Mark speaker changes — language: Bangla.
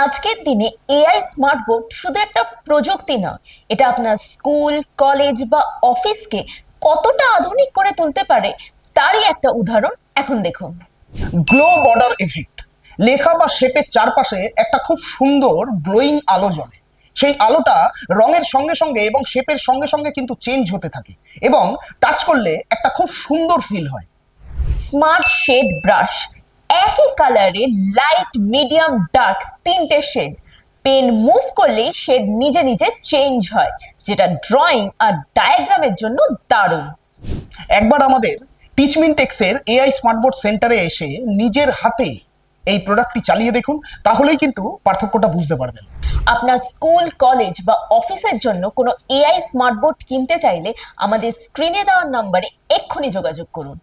Speaker 1: আজকের দিনে এআই স্মার্ট বোর্ড শুধু একটা প্রযুক্তি নয়, এটা আপনার স্কুল, কলেজ বা অফিসকে কতটা আধুনিক করে তুলতে পারে তারই একটা উদাহরণ এখন দেখুন।
Speaker 2: গ্লো বর্ডার এফেক্ট, লেখা বা শেপের চারপাশে একটা খুব সুন্দর গ্লোয়িং আলো জ্বলে। সেই আলোটা রঙের সঙ্গে সঙ্গে এবং শেপের সঙ্গে সঙ্গে কিন্তু চেঞ্জ হতে থাকে এবং টাচ করলে একটা খুব সুন্দর ফিল হয়।
Speaker 1: স্মার্ট শেড ব্রাশ, একই কালারে লাইট, মিডিয়াম, ডার্ক তিনটে শেড, পেন মুভ করলেই শেড নিজে নিজে চেঞ্জ হয়, যেটা ড্রয়িং আর ডায়াগ্রামের জন্য দারুণ।
Speaker 2: একবার আমাদের টিচমিনটেক্সের এআই স্মার্টবোর্ড সেন্টারে এসে নিজের হাতে এই প্রোডাক্টটি চালিয়ে দেখুন, তাহলেই কিন্তু পার্থক্যটা বুঝতে পারবেন।
Speaker 1: আপনার স্কুল, কলেজ বা অফিসের জন্য কোনো এআই স্মার্ট বোর্ড কিনতে চাইলে আমাদের স্ক্রিনে দেওয়া নম্বরে এক্ষুনি যোগাযোগ করুন।